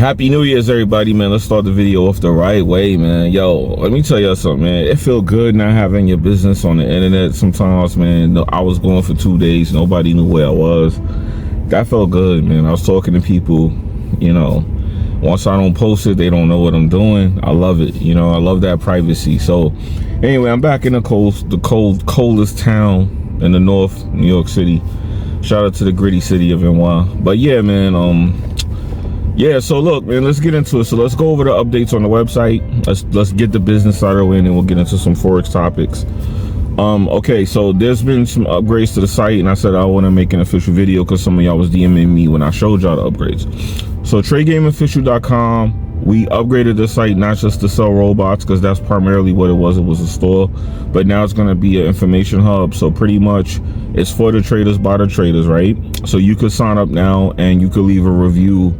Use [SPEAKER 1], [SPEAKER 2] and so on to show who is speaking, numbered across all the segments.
[SPEAKER 1] Happy New Year's, everybody, man. Let's start the video off the right way, man. Yo, let me tell y'all something, man. It feel good not having your business on the internet sometimes, man. I was going for 2 days. Nobody knew where I was. That felt good, man. I was talking to people, you know. Once I don't post it, they don't know what I'm doing. I love it. You know, I love that privacy. So, anyway, I'm back in the coldest town in the North, New York City. Shout out to the gritty city of NY. But yeah, man, yeah, so look, man, let's get into it. So let's go over the updates on the website. Let's get the business side of the way, and then we'll get into some Forex topics. Okay, so there's been some upgrades to the site, and I said I want to make an official video because some of y'all was DMing me when I showed y'all the upgrades. So TradeGameOfficial.com, we upgraded the site not just to sell robots, because that's primarily what it was. It was a store, but now it's going to be an information hub. So pretty much it's for the traders by the traders, right? So you could sign up now and you could leave a review,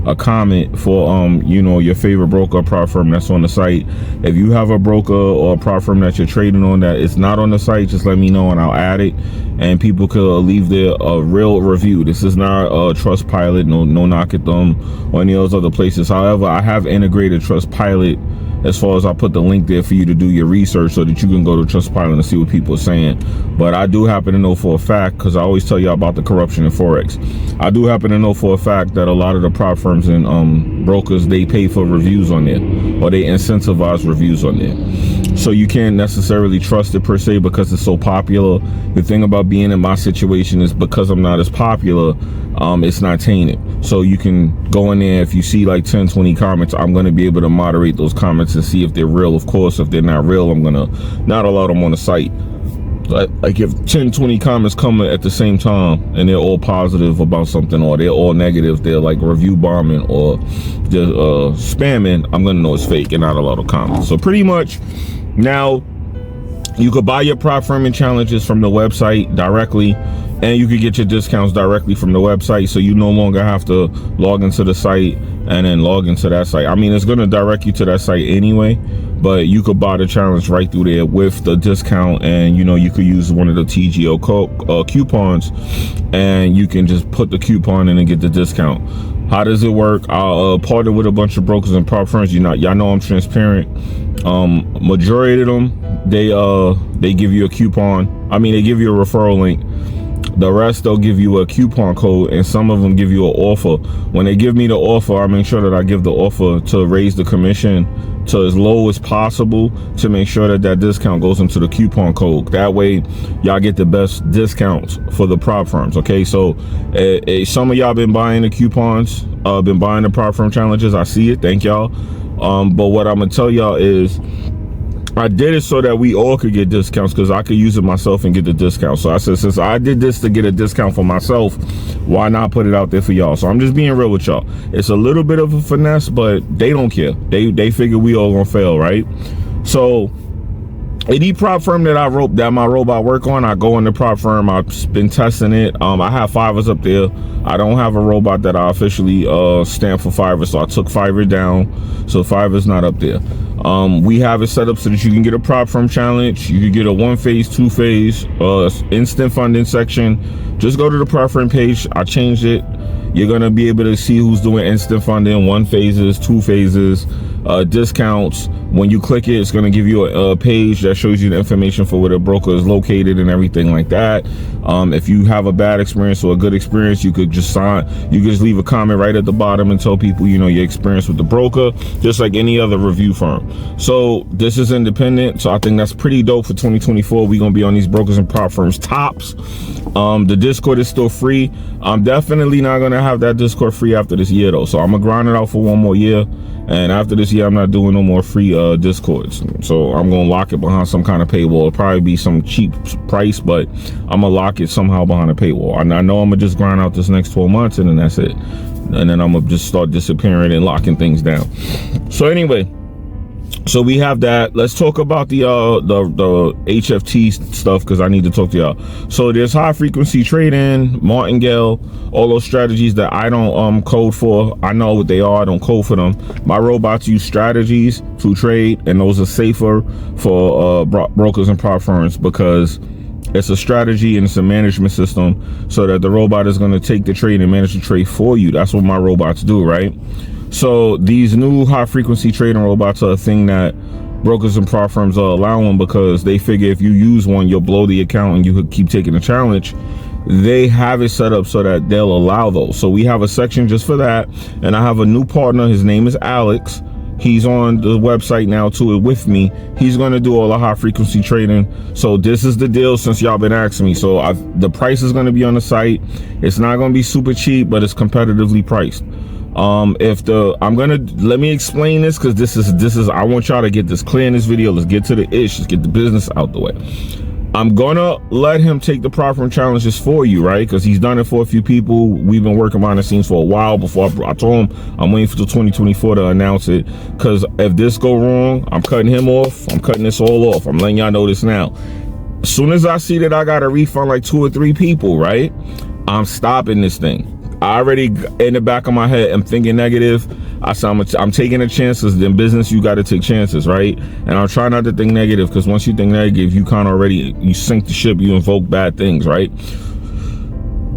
[SPEAKER 1] a comment for you know, your favorite broker or prop firm that's on the site. If you have a broker or a prop firm that you're trading on that is not on the site, just let me know and I'll add it, and people could leave their real review. This is not a Trustpilot, no knock at them or any of those other places. However, I have integrated Trustpilot as far as I put the link there for you to do your research so that you can go to Trustpilot and see what people are saying. But I do happen to know for a fact, because I always tell you about the corruption in Forex, I do happen to know for a fact that a lot of the prop firms and brokers, they pay for reviews on there, or they incentivize reviews on there. So you can't necessarily trust it per se because it's so popular. The thing about being in my situation is because I'm not as popular, it's not tainted. So you can go in there, if you see like 10, 20 comments, I'm going to be able to moderate those comments and see if they're real. Of course, if they're not real, I'm going to not allow them on the site. Like if 10, 20 comments come at the same time and they're all positive about something, or they're all negative, they're like review bombing or just spamming, I'm going to know it's fake and not allow the comments. So pretty much now you could buy your prop firming challenges from the website directly, and you could get your discounts directly from the website, so you no longer have to log into the site and then log into that site. I mean, it's going to direct you to that site anyway, but you could buy the challenge right through there with the discount, and you know, you could use one of the TGO coupons, and you can just put the coupon in and get the discount. How does it work? I'll partner with a bunch of brokers and prop firms. Y'all know I'm transparent. Majority of them, they give you a coupon. I mean, they give you a referral link. The rest, they'll give you a coupon code, and some of them give you an offer. When they give me the offer, I make sure that I give the offer to raise the commission to as low as possible to make sure that that discount goes into the coupon code. That way, y'all get the best discounts for the prop firms, okay? So, some of y'all been buying the coupons, been buying the prop firm challenges. I see it, thank y'all. But what I'm gonna tell y'all is, I did it so that we all could get discounts, because I could use it myself and get the discount. So I said, since I did this to get a discount for myself, why not put it out there for y'all? So I'm just being real with y'all. It's a little bit of a finesse, but they don't care. They figure we all gonna fail, right? So any prop firm that my robot work on, I go in the prop firm, I've been testing it. I have Fiverr up there. I don't have a robot that I officially stamp for Fiverr, so I took Fiverr down, so Fiverr's not up there. We have it set up so that you can get a prop firm challenge, you can get a 1-phase, 2-phase, instant funding section. Just go to the prop firm page. I changed it. You're gonna be able to see who's doing instant funding, 1 phases, 2 phases, discounts. When you click it, it's gonna give you a page that shows you the information for where the broker is located and everything like that. If you have a bad experience or a good experience, you could just leave a comment right at the bottom and tell people, you know, your experience with the broker, just like any other review firm. So this is independent, so I think that's pretty dope for 2024. We're gonna be on these brokers and prop firms tops. The Discord is still free. I'm definitely not gonna have that Discord free after this year though, so I'm gonna grind it out for 1 more year, and after this year I'm not doing no more free Discords. So I'm gonna lock it behind some kind of paywall. It'll probably be some cheap price, but I'm gonna lock it somehow behind a paywall. And I know I'm gonna just grind out this next 12 months, and then that's it, and then I'm gonna just start disappearing and locking things down. So anyway, so we have that. Let's talk about the HFT stuff, because I need to talk to y'all. So there's high frequency trading, martingale, all those strategies that I don't code for. I know what they are, I don't code for them. My robots use strategies to trade, and those are safer for brokers and prop firms, because it's a strategy and it's a management system, so that the robot is going to take the trade and manage the trade for you. That's what my robots do, right? So these new high frequency trading robots are a thing that brokers and prop firms are allowing because they figure if you use one, you'll blow the account and you could keep taking the challenge. They have it set up so that they'll allow those. So we have a section just for that. And I have a new partner. His name is Alex. He's on the website now too with me. He's going to do all the high frequency trading. So this is the deal since y'all been asking me. So the price is going to be on the site. It's not going to be super cheap, but it's competitively priced. Let me explain this because this is I want y'all to get this clear in this video. Let's get to the ish. Let's get the business out the way. I'm gonna let him take the prop firm challenges for you, right? Because he's done it for a few people. We've been working behind the scenes for a while. Before I told him I'm waiting for 2024 to announce it. Because if this go wrong, I'm cutting him off. I'm cutting this all off. I'm letting y'all know this now. As soon as I see that I got to refund like 2 or 3 people, right? I'm stopping this thing. I already in the back of my head I'm thinking negative. I said I'm taking the chances. In business you got to take chances, right? And I'll try not to think negative because once you think negative, you kind of already you sink the ship. You invoke bad things, right?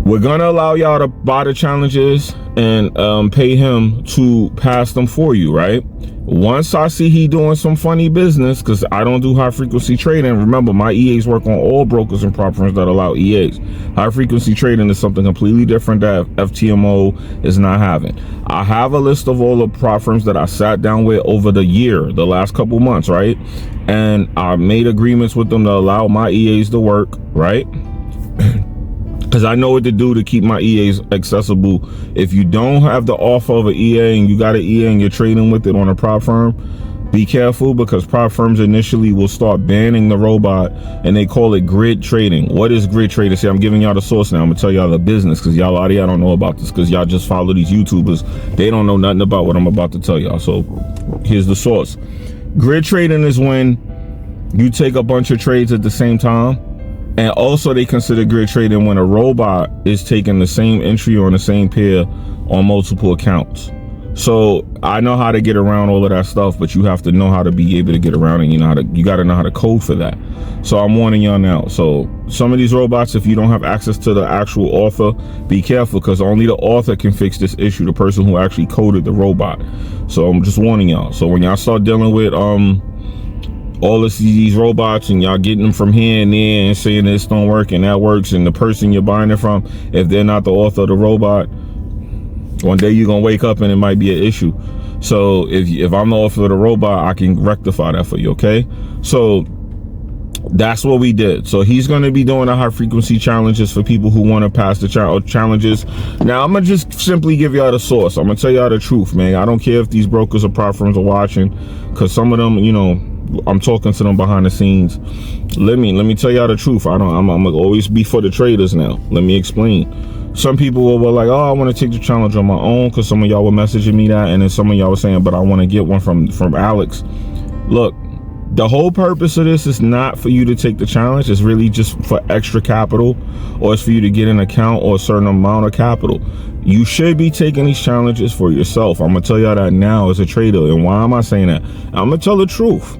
[SPEAKER 1] We're gonna allow y'all to buy the challenges and pay him to pass them for you, right? Once I see he doing some funny business, because I don't do high frequency trading. Remember, my EAs work on all brokers and prop firms that allow EAs. High frequency trading is something completely different that FTMO is not having. I have a list of all the prop firms that I sat down with over the last couple months, right? And I made agreements with them to allow my EAs to work, right? Because I know what to do to keep my EAs accessible. If you don't have the offer of an EA and you got an EA and you're trading with it on a prop firm, be careful because prop firms initially will start banning the robot and they call it grid trading. What is grid trading? See, I'm giving y'all the source now. I'm gonna tell y'all the business because y'all out of y'all don't know about this because y'all just follow these YouTubers. They don't know nothing about what I'm about to tell y'all. So here's the source. Grid trading is when you take a bunch of trades at the same time. And also they consider grid trading when a robot is taking the same entry on the same pair on multiple accounts. So I know how to get around all of that stuff, but you have to know how to be able to get around and you got to know how to code for that. So I'm warning y'all now. So some of these robots, if you don't have access to the actual author, be careful because only the author can fix this issue, the person who actually coded the robot. So I'm just warning y'all. So when y'all start dealing with all of these robots and y'all getting them from here and there and saying this don't work and that works, and the person you're buying it from, if they're not the author of the robot, one day you're gonna wake up and it might be an issue. So if I'm the author of the robot, I can rectify that for you, okay? So that's what we did. So he's going to be doing the high frequency challenges for people who want to pass the challenges. Now I'm gonna just simply give y'all the source. I'm gonna tell y'all the truth, man. I don't care if these brokers or prop firms are watching, because some of them, you know, I'm talking to them behind the scenes. Let me tell y'all the truth. I'm gonna always be for the traders now. Let me explain. Some people were like, oh, I want to take the challenge on my own, because some of y'all were messaging me that, and then some of y'all were saying, but I want to get one from Alex. Look, the whole purpose of this is not for you to take the challenge. It's really just for extra capital, or it's for you to get an account or a certain amount of capital. You should be taking these challenges for yourself. I'm gonna tell y'all that now as a trader. And why am I saying that? I'm gonna tell the truth.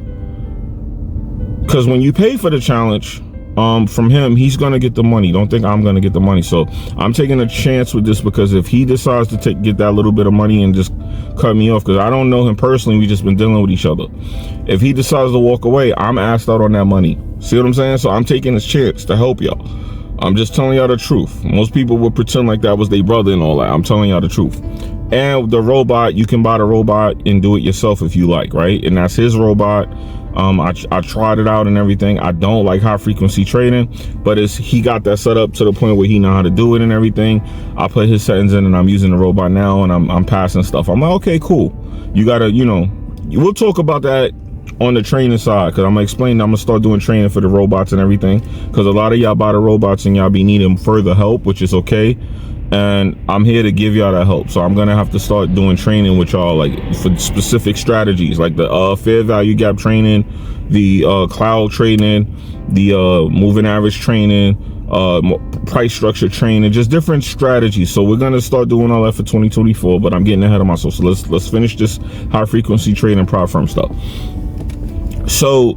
[SPEAKER 1] Because when you pay for the challenge from him, he's gonna get the money. Don't think I'm gonna get the money. So I'm taking a chance with this, because if he decides to get that little bit of money and just cut me off, because I don't know him personally, we just been dealing with each other. If he decides to walk away, I'm asked out on that money. See what I'm saying? So I'm taking this chance to help y'all. I'm just telling y'all the truth. Most people would pretend like that was their brother and all that. I'm telling y'all the truth. And the robot, you can buy the robot and do it yourself if you like, right? And that's his robot. I tried it out and everything. I don't like high frequency trading, but he got that set up to the point where he know how to do it and everything. I put his settings in and I'm using the robot now, and I'm passing stuff. I'm like, okay, cool. You gotta, you know, we'll talk about that on the training side, because I'm gonna explain. I'm gonna start doing training for the robots and everything, because a lot of y'all buy the robots and y'all be needing further help, which is okay. And I'm here to give y'all that help. So I'm gonna have to start doing training with y'all, like for specific strategies, like the fair value gap training, the cloud trading, the moving average training, price structure training, just different strategies. So we're gonna start doing all that for 2024, but I'm getting ahead of myself. So let's finish this high frequency trading prop firm stuff. So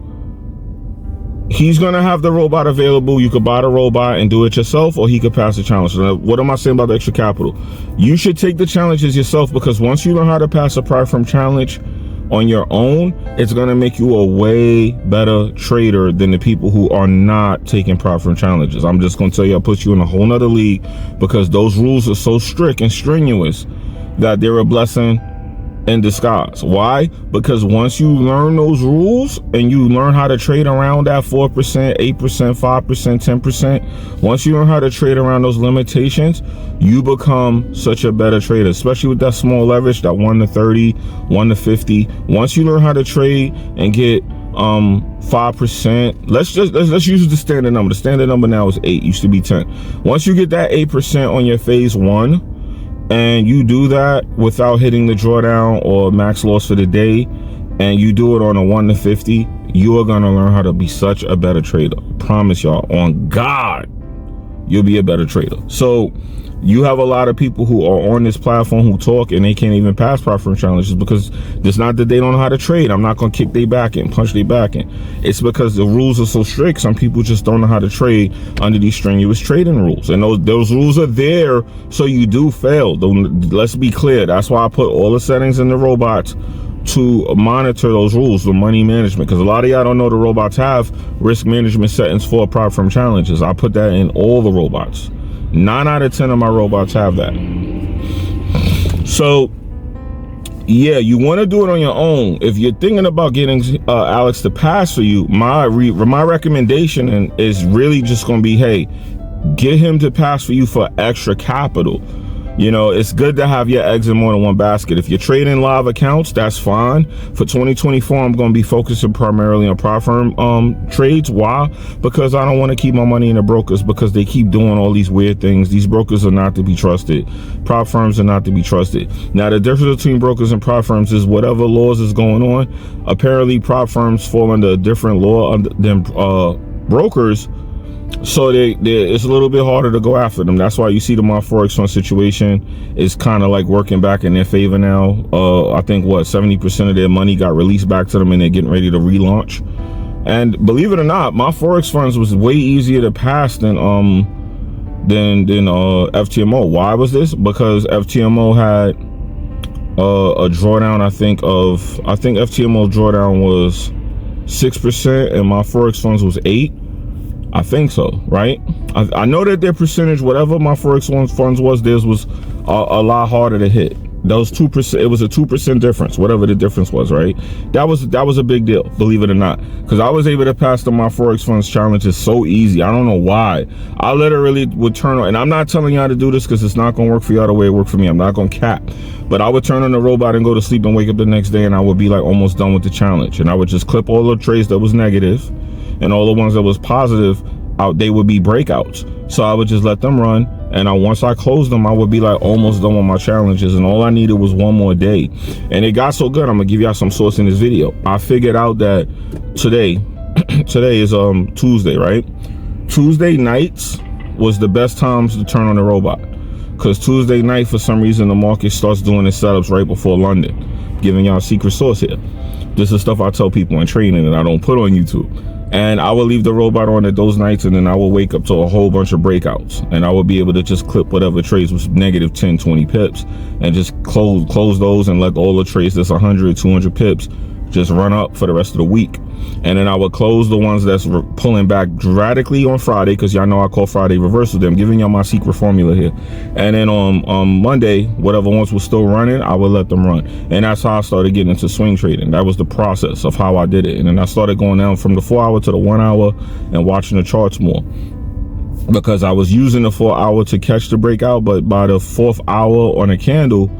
[SPEAKER 1] he's going to have the robot available. You could buy the robot and do it yourself, or he could pass the challenge. So what am I saying about the extra capital? You should take the challenges yourself, because once you learn how to pass a prop firm challenge on your own, it's going to make you a way better trader than the people who are not taking prop firm challenges. I'm just going to tell you, I'll put you in a whole nother league, because those rules are so strict and strenuous that they're a blessing in disguise. Why? Because once you learn those rules and you learn how to trade around that 4%, 8%, 5%, 10%, once you learn how to trade around those limitations, you become such a better trader, especially with that small leverage, that 1 to 30, 1 to 50. Once you learn how to trade and get 5%, let's use the standard number. The standard number now is 8, used to be 10. Once you get that 8% on your phase 1, and you do that without hitting the drawdown or max loss for the day, and you do it on a 1 to 50, you are going to learn how to be such a better trader. I promise y'all, on God, you'll be a better trader. So you have a lot of people who are on this platform who talk and they can't even pass prop firm challenges, because it's not that they don't know how to trade. I'm not going to kick their back in, punch their back in. It's because the rules are so strict. Some people just don't know how to trade under these strenuous trading rules, and those rules are there so you do fail. Let's be clear. That's why I put all the settings in the robots to monitor those rules, the money management, because a lot of y'all don't know the robots have risk management settings for prop firm challenges. I put that in all the robots. 9 out of 10 of my robots have that. So yeah, you want to do it on your own. If you're thinking about getting Alex to pass for you, my recommendation is really just going to be, hey, get him to pass for you for extra capital. You know, it's good to have your eggs in more than one basket. If you're trading live accounts, that's fine. For 2024, I'm going to be focusing primarily on prop firm trades. Why? Because I don't want to keep my money in the brokers, because they keep doing all these weird things. These brokers are not to be trusted. Prop firms are not to be trusted. Now, the difference between brokers and prop firms is whatever laws is going on. Apparently, prop firms fall under a different law than brokers. So it's a little bit harder to go after them. That's why you see the Forex Fund situation is kind of like working back in their favor now. I think 70% of their money got released back to them, and they're getting ready to relaunch. And believe it or not, my Forex Funds was way easier to pass than FTMO. Why was this? Because FTMO had a drawdown. I think FTMO drawdown was 6% and my Forex Funds was 8. I think so, right? I know that their percentage, whatever my Forex funds was, theirs was a lot harder to hit. Those 2%, it was a 2% difference, whatever the difference was, right? That was a big deal, believe it or not, because I was able to pass my Forex funds challenges so easy. I don't know why. I literally would turn on, and I'm not telling y'all to do this because it's not going to work for y'all the way it worked for me. I'm not going to cap, but I would turn on the robot and go to sleep and wake up the next day, and I would be like almost done with the challenge, and I would just clip all the trades that was negative, and all the ones that was positive out, they would be breakouts. So I would just let them run, and once I closed them, I would be like almost done with my challenges, and all I needed was one more day. And it got so good, I'm gonna give y'all some source in this video. I figured out that today is Tuesday, right? Tuesday nights was the best times to turn on the robot, because Tuesday night, for some reason, the market starts doing its setups right before London. Giving y'all a secret source here. This is stuff I tell people in training that I don't put on YouTube. And I will leave the robot on at those nights, and then I will wake up to a whole bunch of breakouts, and I will be able to just clip whatever trades was negative 10, 20 pips, and just close those and let all the trades that's 100, 200 pips just run up for the rest of the week. And then I would close the ones that's pulling back dramatically on Friday, because y'all know I call Friday reversal day. I'm giving y'all my secret formula here. And then on Monday, whatever ones were still running, I would let them run. And that's how I started getting into swing trading. That was the process of how I did it. And then I started going down from the 4 hour to the 1 hour and watching the charts more, because I was using the 4 hour to catch the breakout, but by the 4th hour on a candle,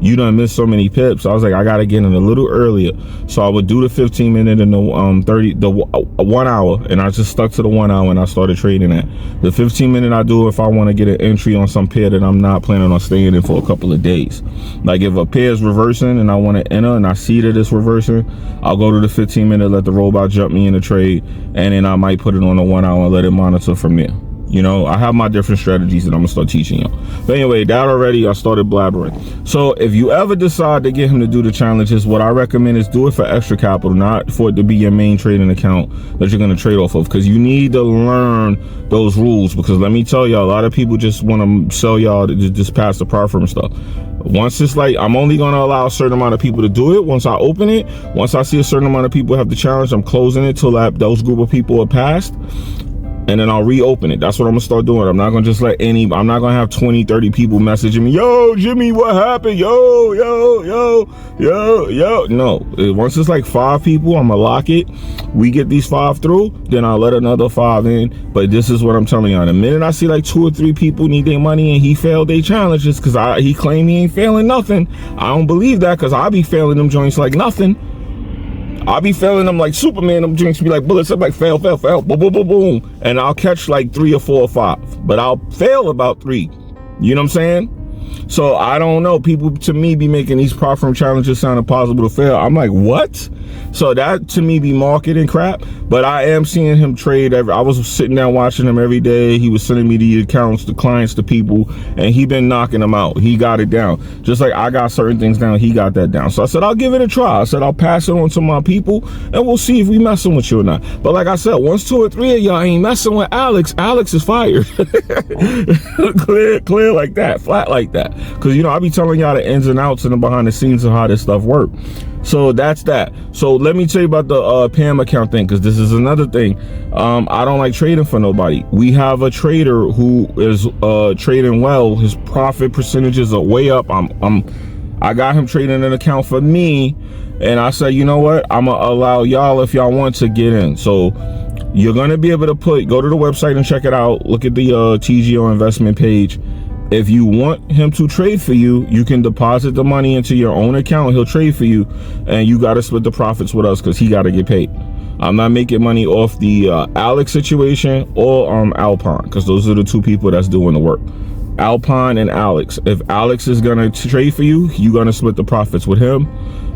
[SPEAKER 1] you done missed so many pips. I was like, I gotta get in a little earlier. So I would do the 15 minute and the 1 hour, and I just stuck to the 1 hour and I started trading that. The 15 minute I do if I want to get an entry on some pair that I'm not planning on staying in for a couple of days. Like if a pair is reversing and I want to enter and I see that it's reversing, I'll go to the 15 minute, let the robot jump me in the trade, and then I might put it on the 1 hour and let it monitor from there. You know, I have my different strategies that I'm gonna start teaching y'all. But anyway, that already, I started blabbering. So if you ever decide to get him to do the challenges, what I recommend is do it for extra capital, not for it to be your main trading account that you're gonna trade off of, because you need to learn those rules. Because let me tell y'all, a lot of people just want to sell y'all to just pass the profit and stuff. Once it's like, I'm only going to allow a certain amount of people to do it. Once I open it, once I see a certain amount of people have the challenge, I'm closing it till those group of people are passed, and then I'll reopen it. That's what I'm gonna start doing. I'm not gonna just let I'm not gonna have 20, 30 people messaging me, yo, Jimmy, what happened? Yo. No, once it's like 5 people, I'm gonna lock it. We get these 5 through, then I'll let another 5 in. But this is what I'm telling y'all. The minute I see like 2 or 3 people need their money and he failed their challenges, because he claimed he ain't failing nothing. I don't believe that, because I be failing them joints like nothing. I'll be failing them like Superman. Them drinks be like bullets. I'm like, fail, boom, boom, boom, boom. And I'll catch like 3 or 4 or 5, but I'll fail about 3. You know what I'm saying? So I don't know. People to me be making these profit challenges sound impossible to fail. I'm like, what? So that to me be marketing crap. But I am seeing him trade. I was sitting down watching him every day. He was sending me the accounts, the clients, the people, and he been knocking them out. He got it down. Just like I got certain things down, he got that down. So I said, I'll give it a try. I said, I'll pass it on to my people and we'll see if we messing with you or not. But like I said, once 2 or 3 of y'all ain't messing with Alex, Alex is fired. clear like that, flat like that. Because, you know, I be telling y'all the ins and outs and the behind the scenes of how this stuff work. So that's that. So let me tell you about the Pam account thing, because this is another thing. I don't like trading for nobody. We have a trader who is trading well. His profit percentages are way up. I got him trading an account for me, and I said, you know what, I'm gonna allow y'all, if y'all want, to get in. So you're gonna be able to go to the website and check it out. Look at the TGO investment page. If you want him to trade for you, you can deposit the money into your own account. He'll trade for you, and you got to split the profits with us, because he got to get paid. I'm not making money off the Alex situation or Alpine, because those are the 2 people that's doing the work. Alpine and Alex. If Alex is gonna trade for you, you're gonna split the profits with him.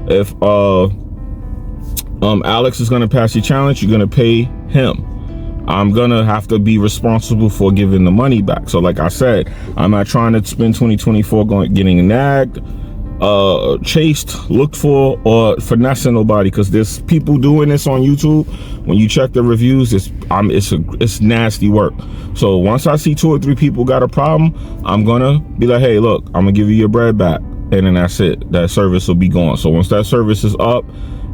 [SPEAKER 1] If Alex is gonna pass your challenge, you're gonna pay him. I'm gonna have to be responsible for giving the money back. So like I said, I'm not trying to spend 2024 getting nagged, chased, looked for, or finessing nobody, because there's people doing this on YouTube. When you check the reviews, it's nasty work. So once I see 2 or 3 people got a problem, I'm gonna be like, hey, look, I'm gonna give you your bread back, and then that's it. That service will be gone. So once that service is up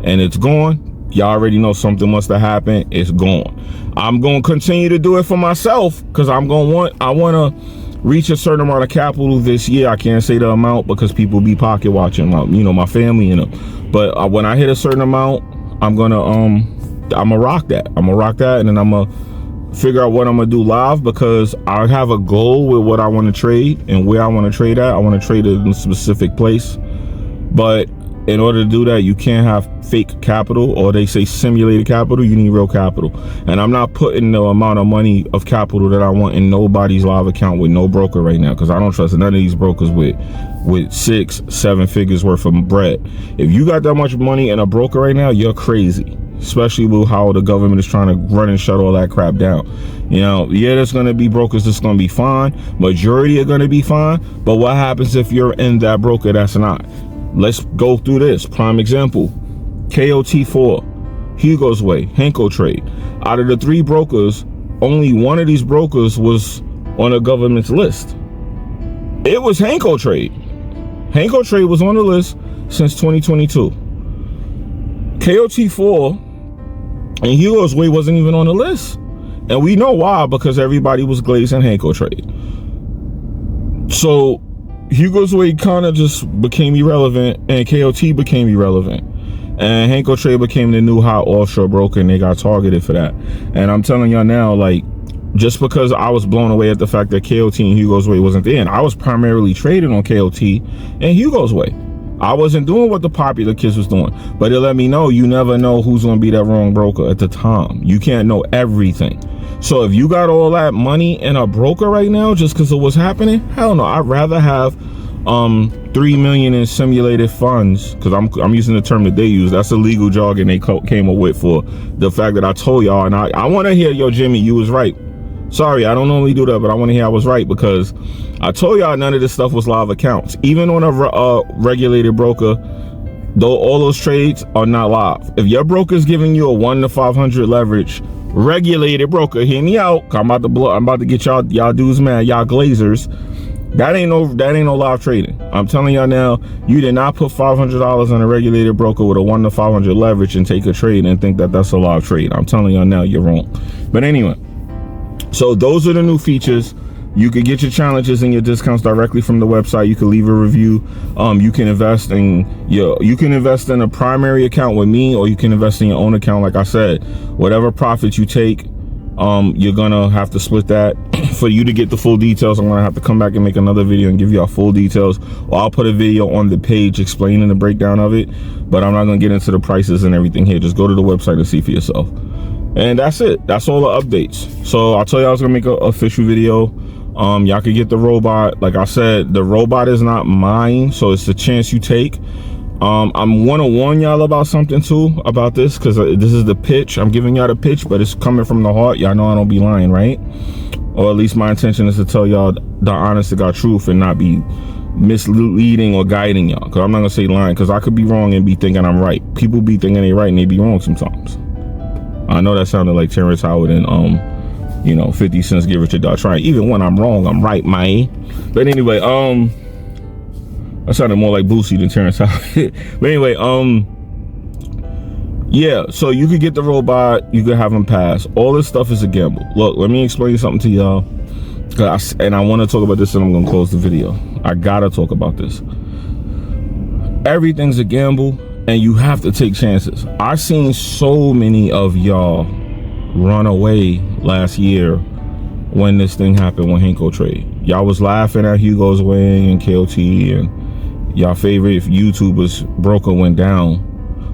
[SPEAKER 1] and it's gone, y'all already know something must have happened. It's gone. I'm going to continue to do it for myself, because I want to reach a certain amount of capital this year. I can't say the amount because people be pocket watching, my family and them. But when I hit a certain amount, I'm gonna rock that. I'm gonna rock that, and then I'm gonna figure out what I'm gonna do live, because I have a goal with what I want to trade and where I want to trade at. I want to trade it in a specific place, but in order to do that, you can't have fake capital, or they say simulated capital. You need real capital. And I'm not putting the amount of money of capital that I want in nobody's live account with no broker right now, because I don't trust none of these brokers with 6-7 figures worth of bread. If you got that much money in a broker right now, you're crazy, especially with how the government is trying to run and shut all that crap down. You know, yeah, there's going to be brokers that's going to be fine. Majority are going to be fine. But what happens if you're in that broker that's not? Let's go through this. Prime example, KOT4, Hugo's Way, Henko Trade. Out of the 3 brokers, only one of these brokers was on the government's list. It was Henko Trade. Henko Trade was on the list since 2022. KOT4 and Hugo's Way wasn't even on the list. And we know why, because everybody was glazing Henko Trade. So Hugo's Way kind of just became irrelevant, and KOT became irrelevant, and Henko Trade became the new hot offshore broker, and they got targeted for that. And I'm telling y'all now, like, just because I was blown away at the fact that KOT and Hugo's Way wasn't there, and I was primarily trading on KOT and Hugo's Way. I wasn't doing what the popular kids was doing, but it let me know you never know who's going to be that wrong broker at the time. You can't know everything. So if you got all that money in a broker right now just because of what's happening, hell no. I'd rather have 3 million in simulated funds, because I'm using the term that they use. That's a legal jargon they came up with for the fact that I told y'all, and I want to hear, yo, Jimmy, you was right. Sorry, I don't normally do that, but I want to hear I was right, because I told y'all none of this stuff was live accounts. Even on a regulated broker, though, all those trades are not live. If your broker's giving you a 1 to 500 leverage, regulated broker, hear me out. I'm about to get y'all dudes mad, y'all glazers. That ain't no live trading. I'm telling y'all now, you did not put $500 on a regulated broker with a 1 to 500 leverage and take a trade and think that that's a live trade. I'm telling y'all now, you're wrong. But anyway, so those are the new features. You could get your challenges and your discounts directly from the website. You can leave a review. You can invest in a primary account with me, or you can invest in your own account. Like I said, whatever profits you take, you're gonna have to split that. For you to get the full details, I'm gonna have to come back and make another video and give you all full details, or I'll put a video on the page explaining the breakdown of it. But I'm not gonna get into the prices and everything here. Just go to the website and see for yourself. And that's it. That's all the updates. So I told you I was gonna make an official video. Y'all could get the robot. Like I said, the robot is not mine, so it's a chance you take. I'm want to warn y'all about something too, about this, because this is the pitch. I'm giving y'all the pitch, but it's coming from the heart. Y'all know I don't be lying, right? Or at least my intention is to tell y'all the honest to God truth and not be misleading or guiding y'all. Because I'm not gonna say lying, because I could be wrong and be thinking I'm right. People be thinking they right and they be wrong sometimes. I know that sounded like Terrence Howard and 50 cents Get Rich or Die Trying. Even when I'm wrong, I'm right, man. But anyway, that sounded more like Boosie than Terrence Howard. But anyway, yeah, so you could get the robot, you could have him pass. All this stuff is a gamble. Look, let me explain something to y'all. And I want to talk about this, and I'm gonna close the video. I gotta talk about this. Everything's a gamble, and you have to take chances. I've seen so many of y'all run away last year when this thing happened with Henko Trade. Y'all was laughing at Hugo's Way and KOT, and y'all favorite YouTubers broker went down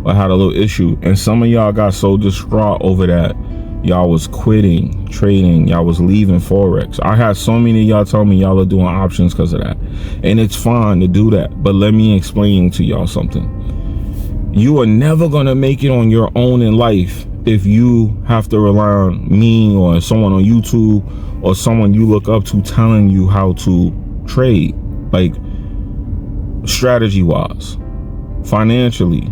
[SPEAKER 1] or had a little issue, and some of y'all got so distraught over that y'all was quitting trading, y'all was leaving Forex. I had so many of y'all tell me y'all are doing options because of that, and it's fine to do that, but let me explain to y'all something. You are never gonna make it on your own in life if you have to rely on me or someone on YouTube or someone you look up to telling you how to trade, like strategy wise, financially,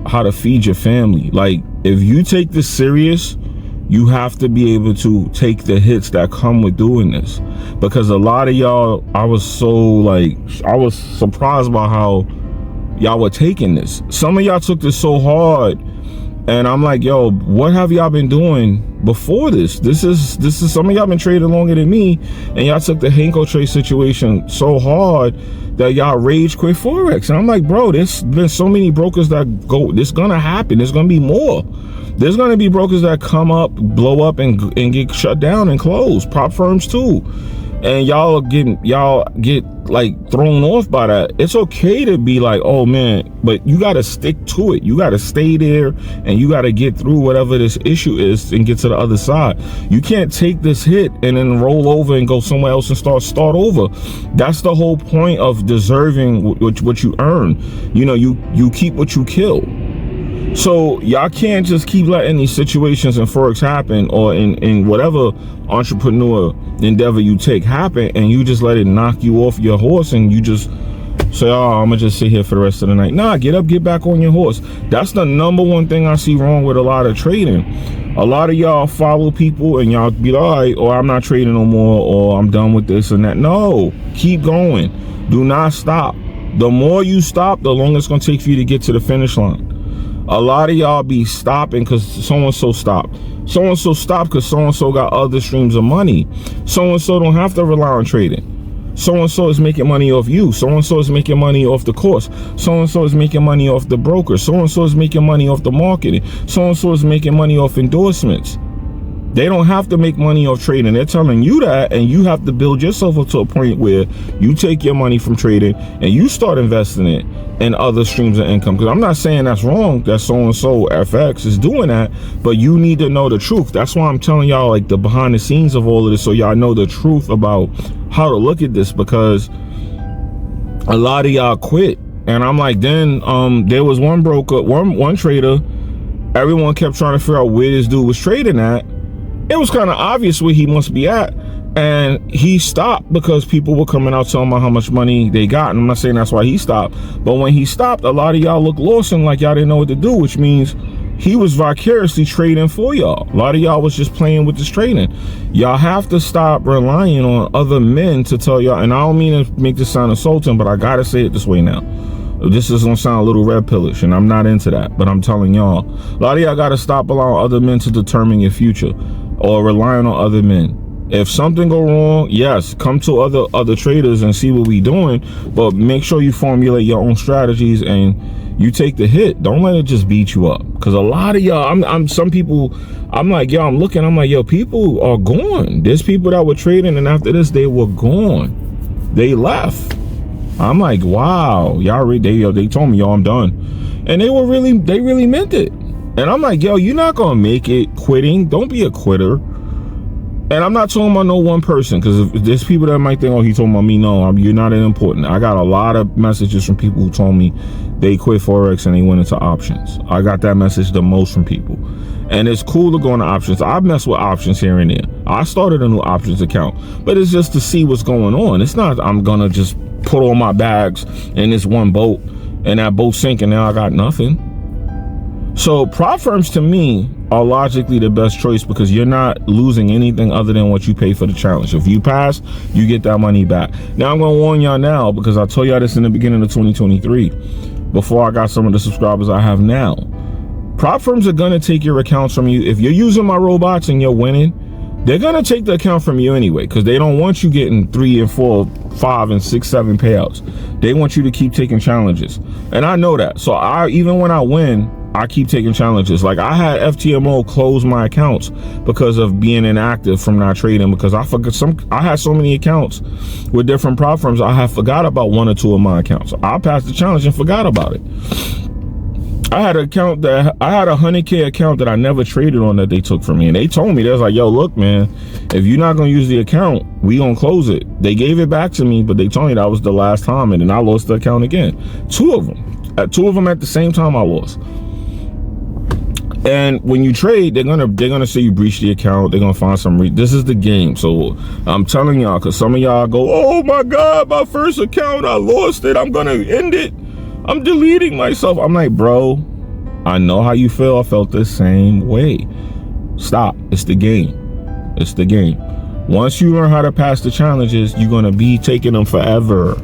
[SPEAKER 1] how to feed your family. Like, if you take this serious, you have to be able to take the hits that come with doing this, because a lot of y'all, I was surprised by how y'all were taking this. Some of y'all took this so hard, and I'm like, yo, what have y'all been doing before this? This is some of y'all been trading longer than me, and y'all took the Henko Trade situation so hard that y'all rage quit Forex. And I'm like, bro, there's been so many brokers that go, this gonna happen. There's gonna be more. There's gonna be brokers that come up, blow up, and get shut down and close. Prop firms too. And y'all get like thrown off by that. It's okay to be like, oh man, but you got to stick to it. You got to stay there, and you got to get through whatever this issue is and get to the other side. You can't take this hit and then roll over and go somewhere else and start over. That's the whole point of deserving what you earn. You know, you keep what you kill. So y'all can't just keep letting these situations in Forex happen, or in whatever entrepreneur endeavor you take happen, and you just let it knock you off your horse, and you just say, oh, I'm gonna just sit here for the rest of the night. Nah, get up, get back on your horse. That's the number one thing I see wrong with a lot of trading. A lot of y'all follow people and y'all be like, all right, or I'm not trading no more, or I'm done with this and that. No, keep going. Do not stop. The more you stop, the longer it's gonna take for you to get to the finish line. A lot of y'all be stopping because so-and-so stopped. So-and-so stopped because so-and-so got other streams of money. So-and-so don't have to rely on trading. So-and-so is making money off you. So-and-so is making money off the course. So-and-so is making money off the broker. So-and-so is making money off the marketing. So-and-so is making money off endorsements. They don't have to make money off trading. They're telling you that, and you have to build yourself up to a point where you take your money from trading and you start investing it in other streams of income. Because I'm not saying that's wrong that so-and-so FX is doing that, but you need to know the truth. That's why I'm telling y'all like the behind the scenes of all of this, so y'all know the truth about how to look at this, because a lot of y'all quit. And I'm like, then there was one broker, one trader, everyone kept trying to figure out where this dude was trading at. it was kind of obvious where he must be at. And he stopped because people were coming out telling him how much money they got. And I'm not saying that's why he stopped, but when he stopped, a lot of y'all looked lost and like y'all didn't know what to do, which means he was vicariously trading for y'all. A lot of y'all was just playing with this trading. Y'all have to stop relying on other men to tell y'all, and I don't mean to make this sound insulting, but I gotta say it this way now. This is gonna sound a little red pillish, and I'm not into that, but I'm telling y'all, a lot of y'all gotta stop allowing other men to determine your future or relying on other men. If something go wrong, yes, come to other traders and see what we doing, but make sure you formulate your own strategies and you take the hit. Don't let it just beat you up. Because a lot of y'all, some people, I'm like, yo, I'm looking, I'm like, yo, people are gone. There's people that were trading, and after this, they were gone. They left. I'm like, wow, y'all, they told me, yo, I'm done. And they really meant it. And I'm like, yo, you're not gonna make it quitting. Don't be a quitter. And I'm not talking about no one person, because there's people that might think, oh, he talking about me. No, you're not important. I got a lot of messages from people who told me they quit Forex and they went into options. I got that message the most from people. And it's cool to go into options. I've messed with options here and there. I started a new options account, but it's just to see what's going on. It's not I'm going to just put all my bags in this one boat and that boat sink and now I got nothing. So prop firms to me are logically the best choice because you're not losing anything other than what you pay for the challenge. If you pass, you get that money back. Now I'm going to warn y'all now, because I told y'all this in the beginning of 2023, before I got some of the subscribers I have now. Prop firms are going to take your accounts from you. If you're using my robots and you're winning, they're going to take the account from you anyway, because they don't want you getting 3 and 4, 5 and 6, 7 payouts. They want you to keep taking challenges. And I know that. So even when I win, I keep taking challenges. Like I had FTMO close my accounts because of being inactive from not trading, because I had so many accounts with different prop firms. I had forgot about 1 or 2 of my accounts. I passed the challenge and forgot about it. I had an account that I had a 100K account that I never traded on that they took from me, and they told me, they was like, yo, look, man, if you're not gonna use the account, we gonna close it. They gave it back to me, but they told me that was the last time, and then I lost the account again. 2 of them at the same time I lost. And when you trade, they're gonna say you breached the account. They're gonna find some this is the game. So I'm telling y'all, because some of y'all go, oh my God, my first account, I lost it, I'm gonna end it, I'm deleting myself. I'm like, bro, I know how you feel. I felt the same way. Stop. It's the game. It's the game. Once you learn how to pass the challenges, you're gonna be taking them forever.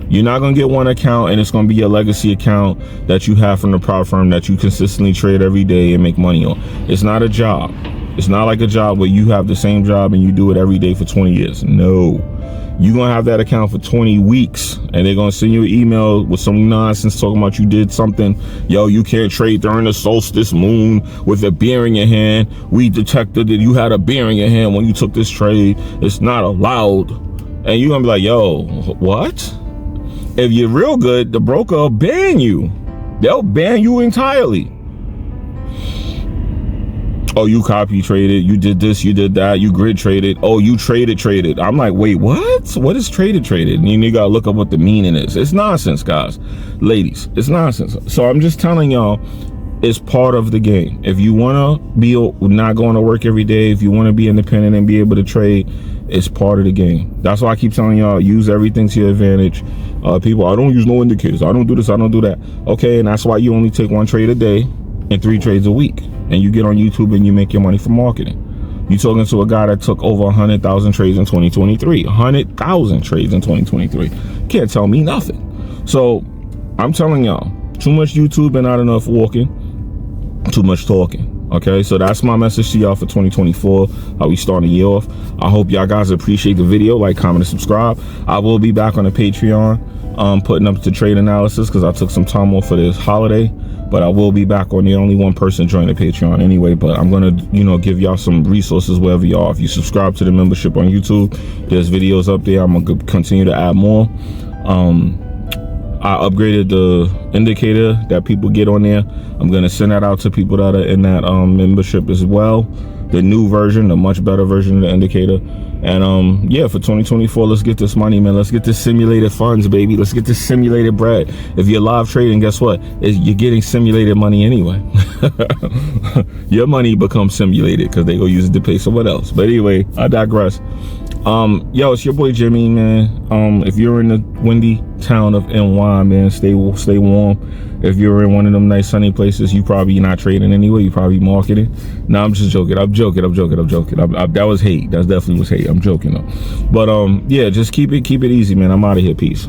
[SPEAKER 1] You're not gonna get one account and it's gonna be your legacy account that you have from the prop firm that you consistently trade every day and make money on. It's not a job. It's not like a job where you have the same job and you do it every day for 20 years. No, you're gonna have that account for 20 weeks and they're gonna send you an email with some nonsense talking about you did something. Yo, you can't trade during the solstice moon with a beer in your hand. We detected that you had a beer in your hand when you took this trade. It's not allowed. And you're gonna be like, yo, what? If you're real good, the broker will ban you. They'll ban you entirely. Oh, you copy traded, you did this, you did that, you grid traded. Oh, you traded. I'm like, wait, what? What is traded? And you gotta look up what the meaning is. It's nonsense, guys. Ladies, it's nonsense. So I'm just telling y'all, it's part of the game. If you wanna be not going to work every day, if you wanna be independent and be able to trade, it's part of the game. That's why I keep telling y'all, use everything to your advantage. People, I don't use no indicators, I don't do this, I don't do that. Okay, and that's why you only take 1 trade a day and 3 trades a week. And you get on YouTube and you make your money from marketing. You talking to a guy that took over 100,000 trades in 2023. 100,000 trades in 2023. Can't tell me nothing. So I'm telling y'all, too much YouTube and not enough walking, too much talking. Okay, so that's my message to y'all for 2024, how we starting the year off. I hope y'all guys appreciate the video. Like, comment, and subscribe. I will be back on the Patreon, putting up the trade analysis because I took some time off for this holiday, but I will be back on there. Only 1 person joined the Patreon anyway, but I'm gonna, give y'all some resources wherever y'all. If you subscribe to the membership on YouTube, there's videos up there. I'm gonna continue to add more. I upgraded the indicator that people get on there. I'm gonna send that out to people that are in that membership as well. the new version, the much better version of the indicator. And yeah, for 2024, let's get this money, man. Let's get this simulated funds, baby. Let's get this simulated bread. If you're live trading, guess what? You're getting simulated money anyway. Your money becomes simulated because they go use it to pay someone else. But anyway, I digress. Yo, it's your boy Jimmy, man. If you're in the windy town of NY, man, stay warm. If you're in one of them nice sunny places, you probably not trading anyway. You probably marketing. No, I'm just joking. I'm joking. That was hate. That definitely was hate. I'm joking though. But yeah, just keep it easy, man. I'm out of here. Peace.